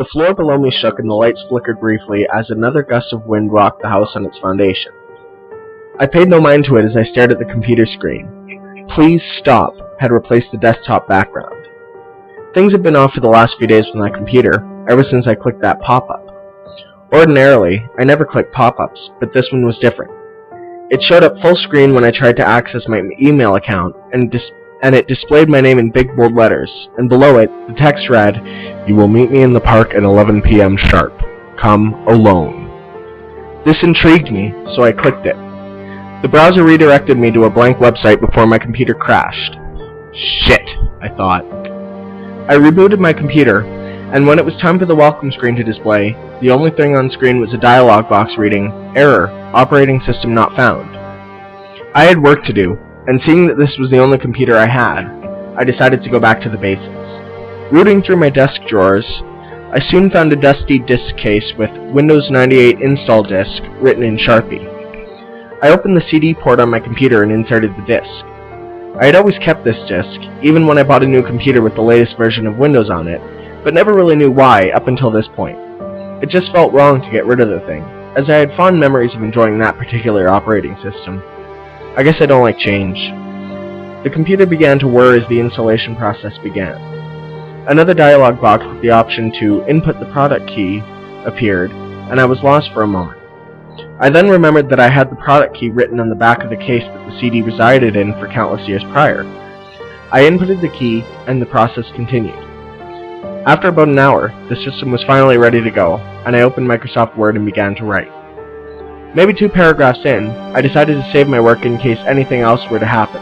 The floor below me shook and the lights flickered briefly as another gust of wind rocked the house on its foundation. I paid no mind to it as I stared at the computer screen. "Please stop" had replaced the desktop background. Things had been off for the last few days with my computer, ever since I clicked that pop-up. Ordinarily, I never click pop-ups, but this one was different. It showed up full screen when I tried to access my email account, and it displayed my name in big bold letters, and below it, the text read, "You will meet me in the park at 11 p.m. sharp. Come alone." This intrigued me, so I clicked it. The browser redirected me to a blank website before my computer crashed. Shit, I thought. I rebooted my computer, and when it was time for the welcome screen to display, the only thing on screen was a dialog box reading, "Error, operating system not found." I had work to do, and seeing that this was the only computer I had, I decided to go back to the basics. Rooting through my desk drawers, I soon found a dusty disk case with Windows 98 install disk written in Sharpie. I opened the CD port on my computer and inserted the disk. I had always kept this disk, even when I bought a new computer with the latest version of Windows on it, but never really knew why up until this point. It just felt wrong to get rid of the thing, as I had fond memories of enjoying that particular operating system. I guess I don't like change. The computer began to whir as the installation process began. Another dialog box with the option to input the product key appeared, and I was lost for a moment. I then remembered that I had the product key written on the back of the case that the CD resided in for countless years prior. I inputted the key, and the process continued. After about an hour, the system was finally ready to go, and I opened Microsoft Word and began to write. Maybe 2 paragraphs in, I decided to save my work in case anything else were to happen.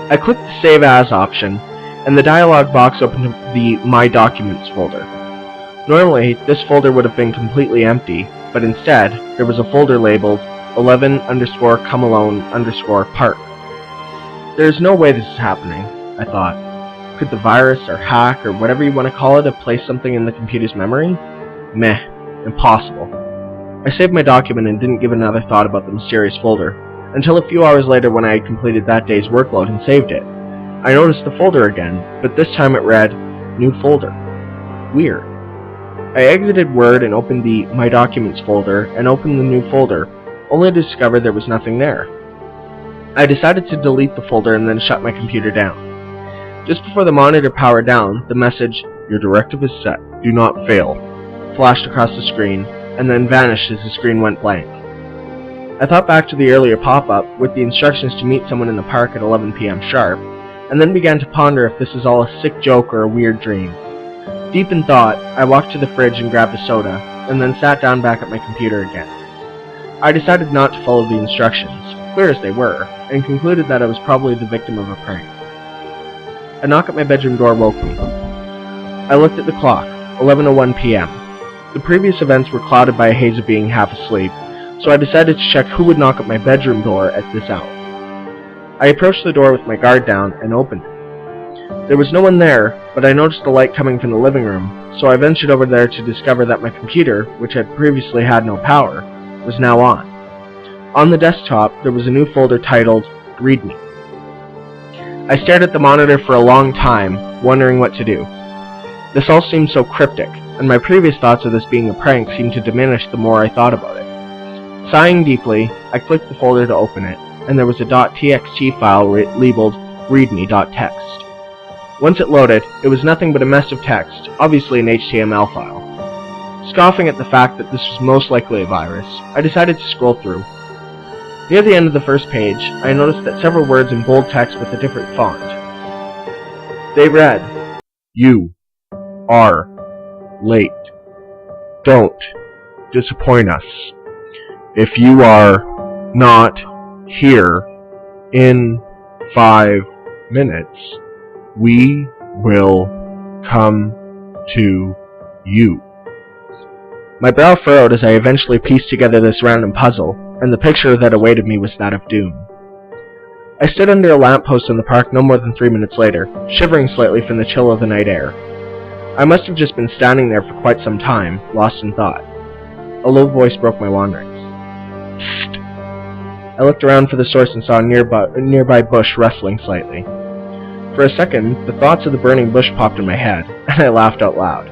I clicked the Save As option, and the dialog box opened the My Documents folder. Normally, this folder would have been completely empty, but instead, there was a folder labeled 11_comealone_park. There is no way this is happening, I thought. Could the virus or hack or whatever you want to call it have placed something in the computer's memory? Meh, impossible. I saved my document and didn't give another thought about the mysterious folder, until a few hours later when I had completed that day's workload and saved it. I noticed the folder again, but this time it read, "New folder." Weird. I exited Word and opened the My Documents folder and opened the new folder, only to discover there was nothing there. I decided to delete the folder and then shut my computer down. Just before the monitor powered down, the message, "Your directive is set, do not fail," flashed across the screen, and then vanished as the screen went blank. I thought back to the earlier pop-up with the instructions to meet someone in the park at 11 p.m. sharp, and then began to ponder if this is all a sick joke or a weird dream. Deep in thought, I walked to the fridge and grabbed a soda, and then sat down back at my computer again. I decided not to follow the instructions, clear as they were, and concluded that I was probably the victim of a prank. A knock at my bedroom door woke me. I looked at the clock, 11:01 p.m. The previous events were clouded by a haze of being half asleep, so I decided to check who would knock at my bedroom door at this hour. I approached the door with my guard down and opened it. There was no one there, but I noticed the light coming from the living room, so I ventured over there to discover that my computer, which had previously had no power, was now on. On the desktop, there was a new folder titled README. I stared at the monitor for a long time, wondering what to do. This all seemed so cryptic, and my previous thoughts of this being a prank seemed to diminish the more I thought about it. Sighing deeply, I clicked the folder to open it, and there was a .txt file labeled readme.txt. Once it loaded, it was nothing but a mess of text, obviously an HTML file. Scoffing at the fact that this was most likely a virus, I decided to scroll through. Near the end of the first page, I noticed that several words in bold text with a different font. They read, "You are late. Don't disappoint us. If you are not here in 5 minutes, we will come to you." My brow furrowed as I eventually pieced together this random puzzle, and the picture that awaited me was that of doom. I stood under a lamppost in the park no more than 3 minutes later, shivering slightly from the chill of the night air. I must have just been standing there for quite some time, lost in thought. A low voice broke my wanderings. Psst. I looked around for the source and saw a nearby bush rustling slightly. For a second, the thoughts of the burning bush popped in my head, and I laughed out loud.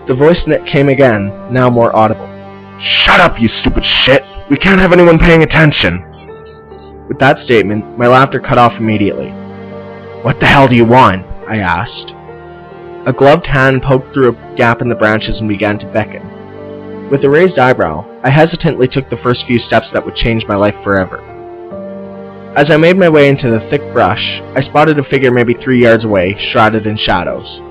The voice came again, now more audible. "Shut up, you stupid shit! We can't have anyone paying attention!" With that statement, my laughter cut off immediately. "What the hell do you want?" I asked. A gloved hand poked through a gap in the branches and began to beckon. With a raised eyebrow, I hesitantly took the first few steps that would change my life forever. As I made my way into the thick brush, I spotted a figure maybe 3 yards away, shrouded in shadows.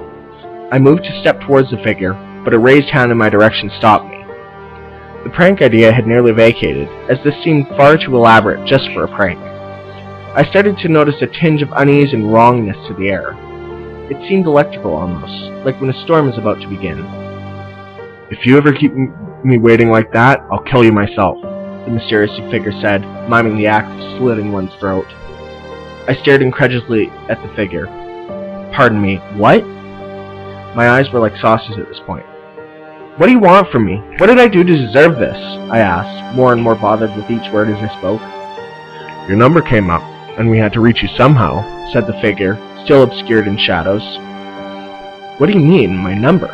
I moved to step towards the figure, but a raised hand in my direction stopped me. The prank idea had nearly vacated, as this seemed far too elaborate just for a prank. I started to notice a tinge of unease and wrongness to the air. It seemed electrical almost, like when a storm is about to begin. "If you ever keep me waiting like that, I'll kill you myself," the mysterious figure said, miming the act of slitting one's throat. I stared incredulously at the figure. "Pardon me, what?" My eyes were like saucers at this point. "What do you want from me? What did I do to deserve this?" I asked, more and more bothered with each word as I spoke. "Your number came up, and we had to reach you somehow," said the figure, still obscured in shadows. "What do you mean, my number?"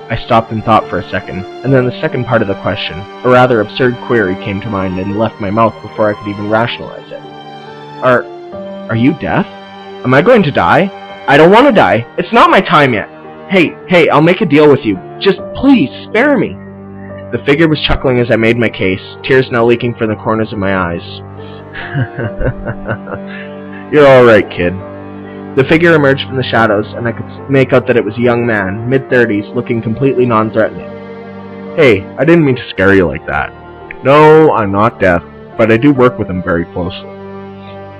I stopped and thought for a second, and then the second part of the question, a rather absurd query, came to mind and left my mouth before I could even rationalize it. Are you deaf? Am I going to die? I don't want to die. It's not my time yet. Hey, I'll make a deal with you. Just please, spare me." The figure was chuckling as I made my case, tears now leaking from the corners of my eyes. "You're alright, kid." The figure emerged from the shadows, and I could make out that it was a young man, mid-30s, looking completely non-threatening. "Hey, I didn't mean to scare you like that. No, I'm not deaf, but I do work with them very closely.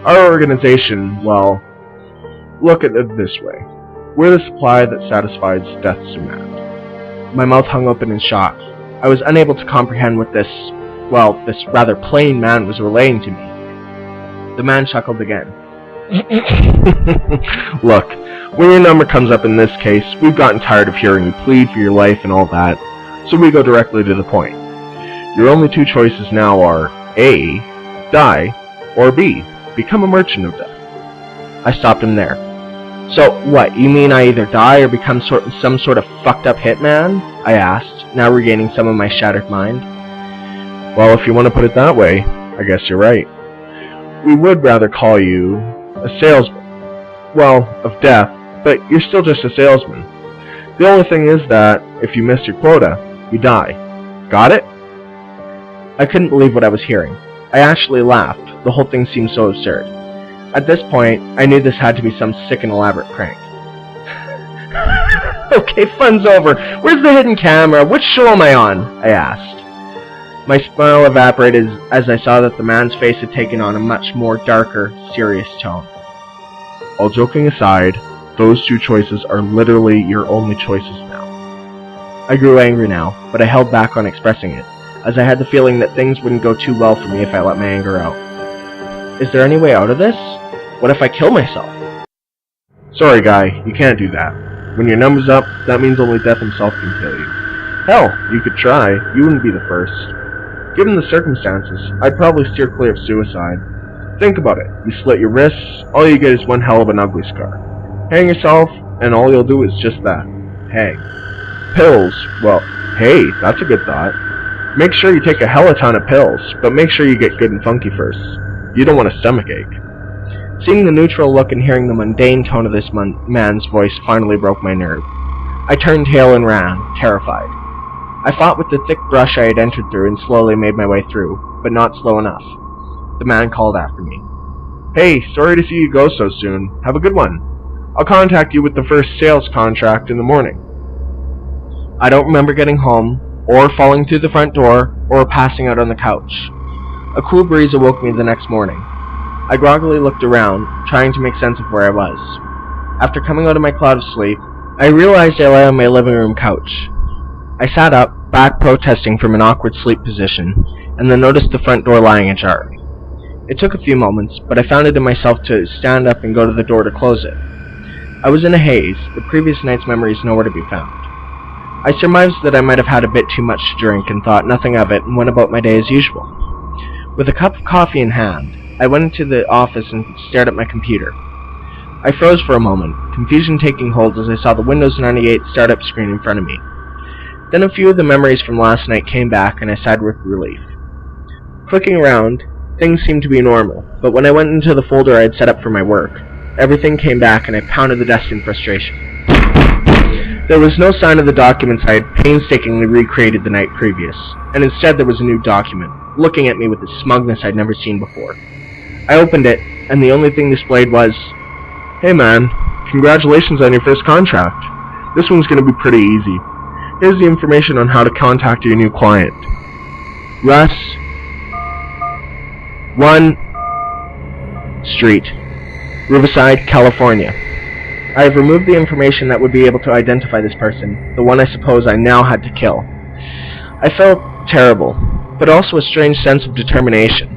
Our organization, well, look at it this way. We're the supply that satisfies death's demand." My mouth hung open in shock. I was unable to comprehend what this rather plain man was relaying to me. The man chuckled again. "Look, when your number comes up in this case, we've gotten tired of hearing you plead for your life and all that, so we go directly to the point. Your only two choices now are A, die, or B, become a merchant of death." I stopped him there. "So, what, you mean I either die or become some sort of fucked up hitman?" I asked, now regaining some of my shattered mind. "Well, if you want to put it that way, I guess you're right. We would rather call you a salesman. Well, of death, but you're still just a salesman. The only thing is that, if you miss your quota, you die. Got it?" I couldn't believe what I was hearing. I actually laughed. The whole thing seemed so absurd. At this point, I knew this had to be some sick and elaborate prank. "Okay, fun's over. Where's the hidden camera? Which show am I on?" I asked. My smile evaporated as I saw that the man's face had taken on a much more darker, serious tone. "All joking aside, those two choices are literally your only choices now." I grew angry now, but I held back on expressing it, as I had the feeling that things wouldn't go too well for me if I let my anger out. "Is there any way out of this? What if I kill myself?" "Sorry, guy, you can't do that. When your number's up, that means only death himself can kill you. Hell, you could try. You wouldn't be the first. Given the circumstances, I'd probably steer clear of suicide. Think about it. You slit your wrists, all you get is one hell of an ugly scar. Hang yourself, and all you'll do is just that. Hang. Pills, well, hey, that's a good thought. Make sure you take a hell of a ton of pills, but make sure you get good and funky first. You don't want a stomachache." Seeing the neutral look and hearing the mundane tone of this man's voice finally broke my nerve. I turned tail and ran, terrified. I fought with the thick brush I had entered through and slowly made my way through, but not slow enough. The man called after me. "Hey, sorry to see you go so soon. Have a good one. I'll contact you with the first sales contract in the morning." I don't remember getting home, or falling through the front door, or passing out on the couch. A cool breeze awoke me the next morning. I groggily looked around, trying to make sense of where I was. After coming out of my cloud of sleep, I realized I lay on my living room couch. I sat up, back protesting from an awkward sleep position, and then noticed the front door lying ajar. It took a few moments, but I found it in myself to stand up and go to the door to close it. I was in a haze, the previous night's memories nowhere to be found. I surmised that I might have had a bit too much to drink and thought nothing of it and went about my day as usual. With a cup of coffee in hand, I went into the office and stared at my computer. I froze for a moment, confusion taking hold as I saw the Windows 98 startup screen in front of me. Then a few of the memories from last night came back, and I sighed with relief. Clicking around, things seemed to be normal, but when I went into the folder I had set up for my work, everything came back and I pounded the desk in frustration. There was no sign of the documents I had painstakingly recreated the night previous, and instead there was a new document, looking at me with a smugness I'd never seen before. I opened it, and the only thing displayed was, "Hey man, congratulations on your first contract. This one's gonna be pretty easy. Here's the information on how to contact your new client. Russ 1 Street, Riverside, California. I have removed the information that would be able to identify this person, the one I suppose I now had to kill." I felt terrible, but also a strange sense of determination.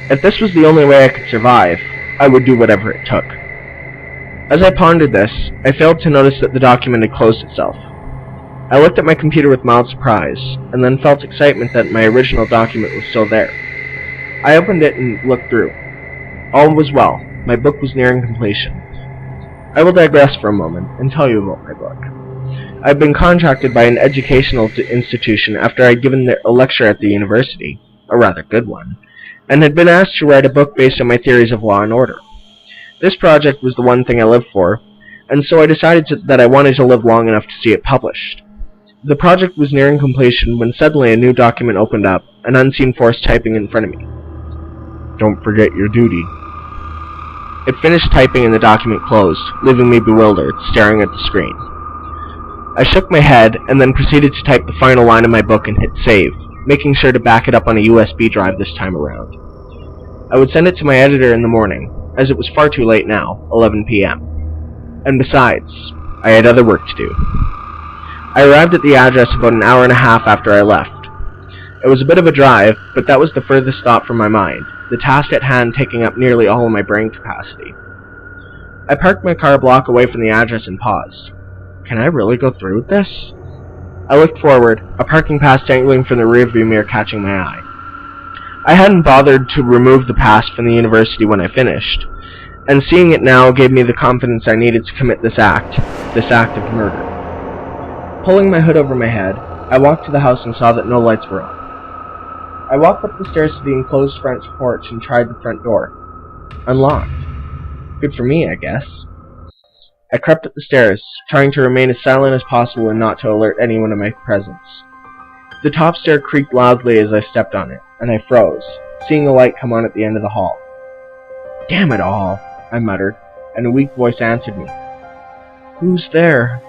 If this was the only way I could survive, I would do whatever it took. As I pondered this, I failed to notice that the document had closed itself. I looked at my computer with mild surprise, and then felt excitement that my original document was still there. I opened it and looked through. All was well. My book was nearing completion. I will digress for a moment and tell you about my book. I had been contracted by an educational institution after I had given a lecture at the university, a rather good one, and had been asked to write a book based on my theories of law and order. This project was the one thing I lived for, and so I decided that I wanted to live long enough to see it published. The project was nearing completion when suddenly a new document opened up, an unseen force typing in front of me. "Don't forget your duty." It finished typing and the document closed, leaving me bewildered, staring at the screen. I shook my head and then proceeded to type the final line of my book and hit save, making sure to back it up on a USB drive this time around. I would send it to my editor in the morning, as it was far too late now, 11 p.m. And besides, I had other work to do. I arrived at the address about an hour and a half after I left. It was a bit of a drive, but that was the furthest thought from my mind, the task at hand taking up nearly all of my brain capacity. I parked my car a block away from the address and paused. Can I really go through with this? I looked forward, a parking pass dangling from the rearview mirror catching my eye. I hadn't bothered to remove the pass from the university when I finished, and seeing it now gave me the confidence I needed to commit this act of murder. Pulling my hood over my head, I walked to the house and saw that no lights were on. I walked up the stairs to the enclosed front porch and tried the front door. Unlocked. Good for me, I guess. I crept up the stairs, trying to remain as silent as possible and not to alert anyone of my presence. The top stair creaked loudly as I stepped on it, and I froze, seeing a light come on at the end of the hall. "Damn it all," I muttered, and a weak voice answered me. "Who's there?"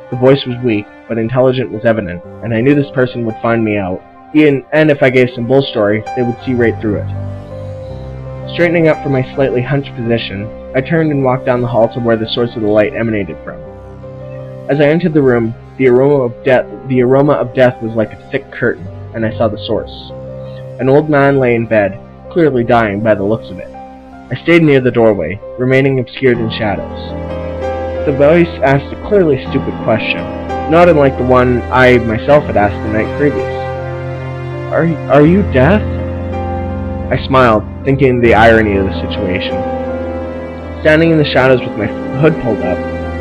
The voice was weak, but intelligent was evident, and I knew this person would find me out, and if I gave some bull story, they would see right through it. Straightening up from my slightly hunched position, I turned and walked down the hall to where the source of the light emanated from. As I entered the room, the aroma of death was like a thick curtain, and I saw the source. An old man lay in bed, clearly dying by the looks of it. I stayed near the doorway, remaining obscured in shadows. The voice asked a clearly stupid question, not unlike the one I myself had asked the night previous. Are you death?" I smiled, thinking the irony of the situation. Standing in the shadows with my hood pulled up,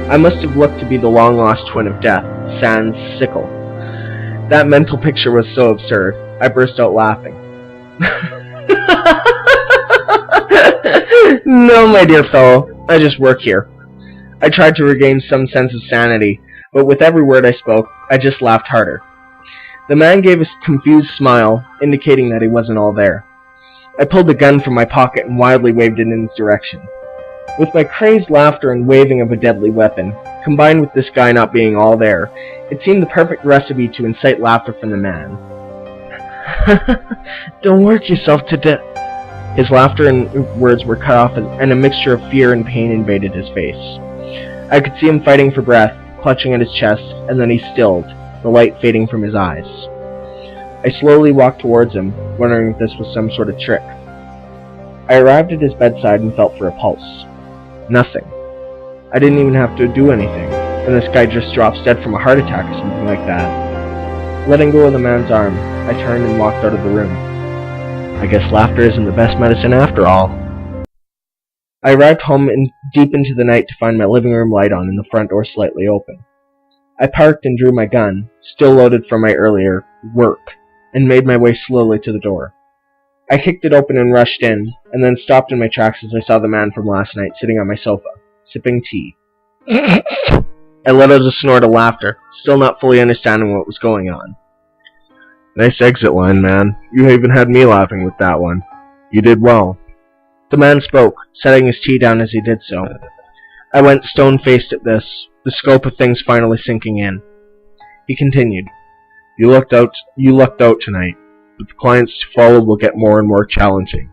I must have looked to be the long-lost twin of death, sans sickle. That mental picture was so absurd, I burst out laughing. "No, my dear fellow, I just work here." I tried to regain some sense of sanity, but with every word I spoke, I just laughed harder. The man gave a confused smile, indicating that he wasn't all there. I pulled the gun from my pocket and wildly waved it in his direction. With my crazed laughter and waving of a deadly weapon, combined with this guy not being all there, it seemed the perfect recipe to incite laughter from the man. "Don't work yourself to death." His laughter and words were cut off, and a mixture of fear and pain invaded his face. I could see him fighting for breath, clutching at his chest, and then he stilled, the light fading from his eyes. I slowly walked towards him, wondering if this was some sort of trick. I arrived at his bedside and felt for a pulse. Nothing. I didn't even have to do anything, and this guy just drops dead from a heart attack or something like that. Letting go of the man's arm, I turned and walked out of the room. I guess laughter isn't the best medicine after all. I arrived home deep into the night to find my living room light on and the front door slightly open. I parked and drew my gun, still loaded from my earlier work, and made my way slowly to the door. I kicked it open and rushed in, and then stopped in my tracks as I saw the man from last night sitting on my sofa, sipping tea. I let out a snort of laughter, still not fully understanding what was going on. Nice exit line, man. You even had me laughing with that one. You did well. The man spoke, setting his tea down as he did so. I went stone-faced at this, the scope of things finally sinking in. He continued, You lucked out tonight, but the clients to follow will get more and more challenging.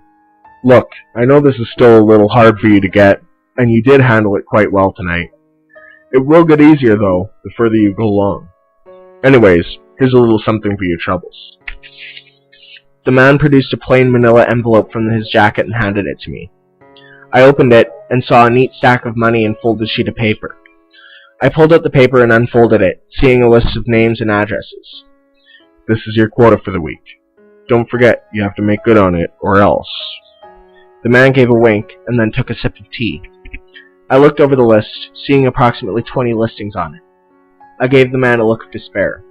Look, I know this is still a little hard for you to get, and you did handle it quite well tonight. It will get easier, though, the further you go along. Anyways, here's a little something for your troubles. The man produced a plain manila envelope from his jacket and handed it to me. I opened it and saw a neat stack of money and folded sheet of paper. I pulled out the paper and unfolded it, seeing a list of names and addresses. This is your quota for the week. Don't forget, you have to make good on it, or else. The man gave a wink and then took a sip of tea. I looked over the list, seeing approximately 20 listings on it. I gave the man a look of despair.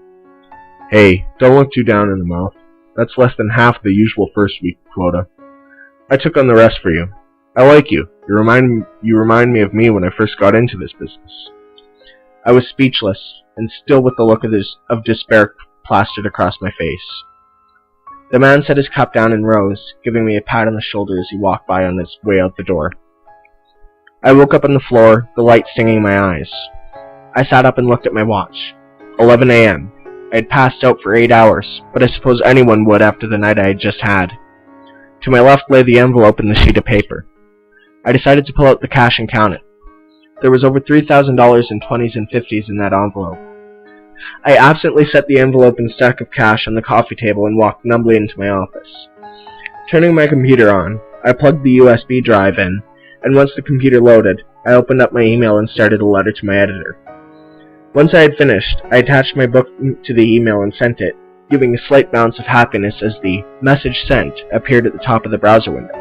Hey, don't look too down in the mouth. That's less than half the usual first week quota. I took on the rest for you. I like you. You remind me of me when I first got into this business. I was speechless, and still with the look of despair plastered across my face. The man set his cup down and rose, giving me a pat on the shoulder as he walked by on his way out the door. I woke up on the floor, the light stinging my eyes. I sat up and looked at my watch. 11 a.m. I had passed out for 8 hours, but I suppose anyone would after the night I had just had. To my left lay the envelope and the sheet of paper. I decided to pull out the cash and count it. There was over $3,000 in 20s and 50s in that envelope. I absently set the envelope and stack of cash on the coffee table and walked numbly into my office. Turning my computer on, I plugged the USB drive in, and once the computer loaded, I opened up my email and started a letter to my editor. Once I had finished, I attached my book to the email and sent it, giving a slight bounce of happiness as the message sent appeared at the top of the browser window.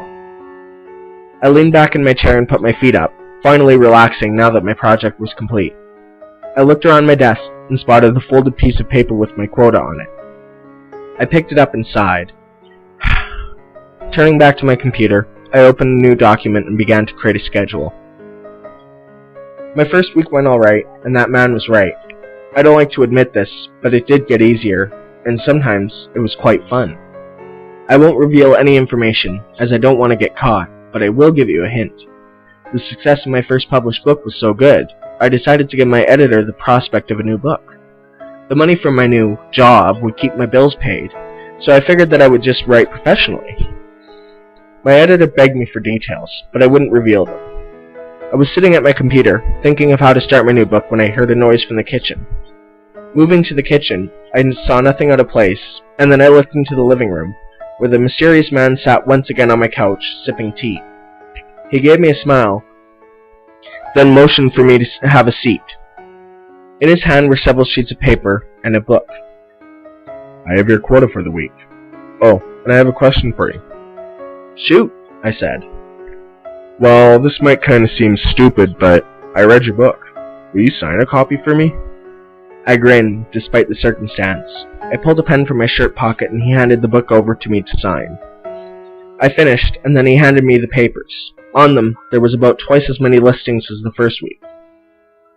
I leaned back in my chair and put my feet up, finally relaxing now that my project was complete. I looked around my desk and spotted the folded piece of paper with my quota on it. I picked it up and sighed. Turning back to my computer, I opened a new document and began to create a schedule. My first week went alright, and that man was right. I don't like to admit this, but it did get easier, and sometimes it was quite fun. I won't reveal any information, as I don't want to get caught, but I will give you a hint. The success of my first published book was so good, I decided to give my editor the prospect of a new book. The money from my new job would keep my bills paid, so I figured that I would just write professionally. My editor begged me for details, but I wouldn't reveal them. I was sitting at my computer, thinking of how to start my new book when I heard a noise from the kitchen. Moving to the kitchen, I saw nothing out of place, and then I looked into the living room, where the mysterious man sat once again on my couch, sipping tea. He gave me a smile, then motioned for me to have a seat. In his hand were several sheets of paper and a book. I have your quota for the week. Oh, and I have a question for you. Shoot, I said. Well, this might kind of seem stupid, but I read your book. Will you sign a copy for me? I grinned, despite the circumstance. I pulled a pen from my shirt pocket and he handed the book over to me to sign. I finished, and then he handed me the papers. On them, there was about twice as many listings as the first week.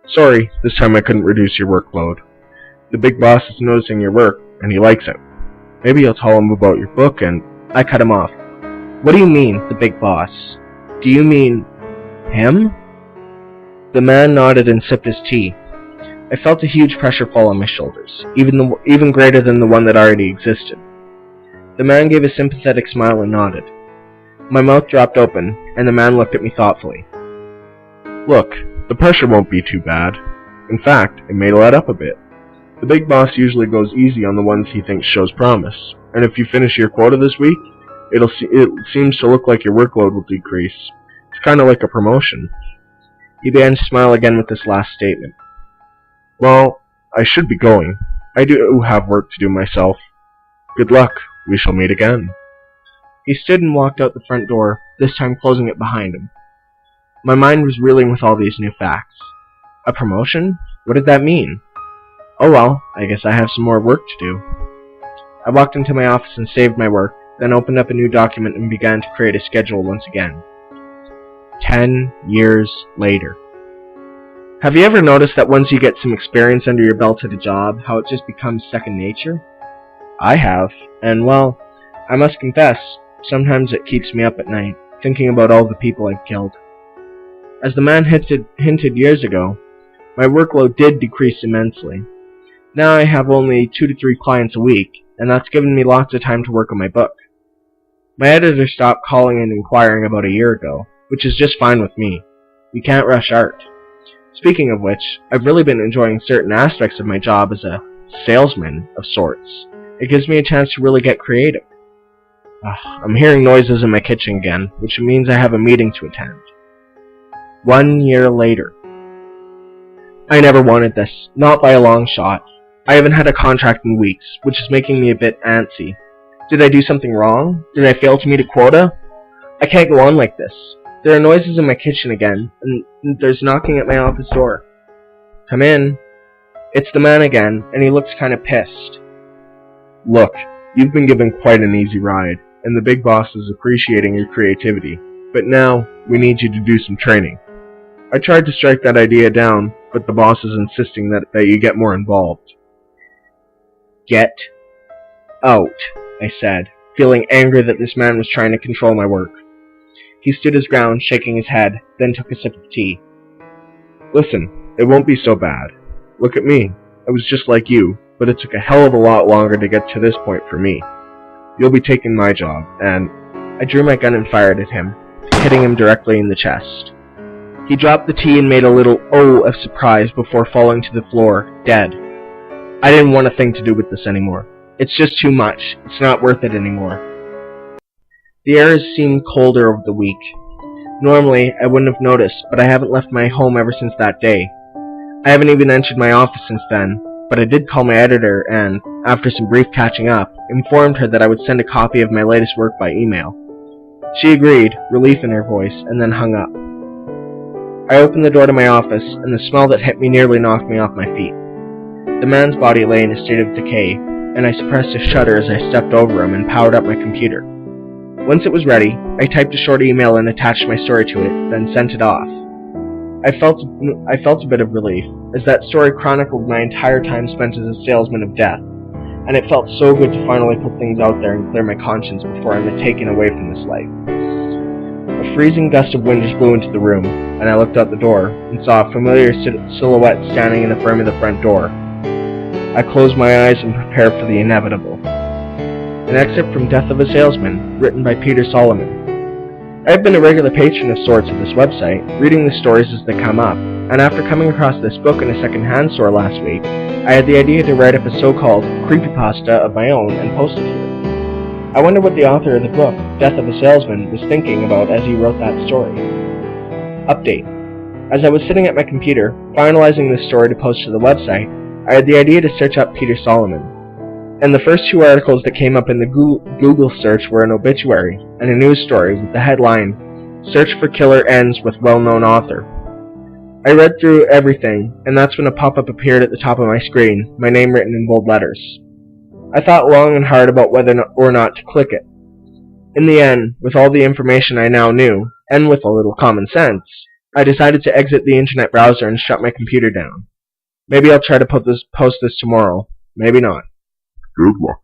Sorry, this time I couldn't reduce your workload. The big boss is noticing your work, and he likes it. Maybe you'll tell him about your book and... I cut him off. What do you mean, the big boss? Do you mean... him? The man nodded and sipped his tea. I felt a huge pressure fall on my shoulders, even greater than the one that already existed. The man gave a sympathetic smile and nodded. My mouth dropped open, and the man looked at me thoughtfully. Look, the pressure won't be too bad. In fact, it may let up a bit. The big boss usually goes easy on the ones he thinks shows promise, and if you finish your quota this week, it seems to look like your workload will decrease. It's kind of like a promotion. He began to smile again with this last statement. Well, I should be going. I do have work to do myself. Good luck. We shall meet again. He stood and walked out the front door, this time closing it behind him. My mind was reeling with all these new facts. A promotion? What did that mean? Oh well, I guess I have some more work to do. I walked into my office and saved my work, then opened up a new document and began to create a schedule once again. 10 years later. Have you ever noticed that once you get some experience under your belt at a job, how it just becomes second nature? I have, and well, I must confess, sometimes it keeps me up at night, thinking about all the people I've killed. As the man hinted years ago, my workload did decrease immensely. Now I have only 2 to 3 clients a week, and that's given me lots of time to work on my book. My editor stopped calling and inquiring about a year ago, which is just fine with me. You can't rush art. Speaking of which, I've really been enjoying certain aspects of my job as a salesman of sorts. It gives me a chance to really get creative. I'm hearing noises in my kitchen again, which means I have a meeting to attend. 1 year later. I never wanted this, not by a long shot. I haven't had a contract in weeks, which is making me a bit antsy. Did I do something wrong? Did I fail to meet a quota? I can't go on like this. There are noises in my kitchen again, and there's knocking at my office door. Come in. It's the man again, and he looks kind of pissed. Look, you've been given quite an easy ride, and the big boss is appreciating your creativity, but now we need you to do some training. I tried to strike that idea down, but the boss is insisting that you get more involved. Get out, I said, feeling angry that this man was trying to control my work. He stood his ground, shaking his head, then took a sip of tea. Listen, it won't be so bad. Look at me. I was just like you, but it took a hell of a lot longer to get to this point for me. You'll be taking my job, and I drew my gun and fired at him, hitting him directly in the chest. He dropped the tea and made a little "oh" of surprise before falling to the floor, dead. I didn't want a thing to do with this anymore. It's just too much. It's not worth it anymore. The air has seemed colder over the week. Normally, I wouldn't have noticed, but I haven't left my home ever since that day. I haven't even entered my office since then, but I did call my editor and, after some brief catching up, informed her that I would send a copy of my latest work by email. She agreed, relief in her voice, and then hung up. I opened the door to my office, and the smell that hit me nearly knocked me off my feet. The man's body lay in a state of decay, and I suppressed a shudder as I stepped over him and powered up my computer. Once it was ready, I typed a short email and attached my story to it, then sent it off. I felt a bit of relief, as that story chronicled my entire time spent as a salesman of death, and it felt so good to finally put things out there and clear my conscience before I'm taken away from this life. A freezing gust of wind just blew into the room, and I looked out the door and saw a familiar silhouette standing in the frame of the front door. I closed my eyes and prepared for the inevitable. An excerpt from Death of a Salesman, written by Peter Solomon. I have been a regular patron of sorts of this website, reading the stories as they come up, and after coming across this book in a second-hand store last week, I had the idea to write up a so-called Creepypasta of my own and post it here. I wonder what the author of the book, Death of a Salesman, was thinking about as he wrote that story. Update. As I was sitting at my computer, finalizing this story to post to the website, I had the idea to search up Peter Solomon. And the first 2 articles that came up in the Google search were an obituary and a news story with the headline, "Search for Killer Ends with Well-Known Author." I read through everything, and that's when a pop-up appeared at the top of my screen, my name written in bold letters. I thought long and hard about whether or not to click it. In the end, with all the information I now knew, and with a little common sense, I decided to exit the internet browser and shut my computer down. Maybe I'll try to post this tomorrow, maybe not. Good luck.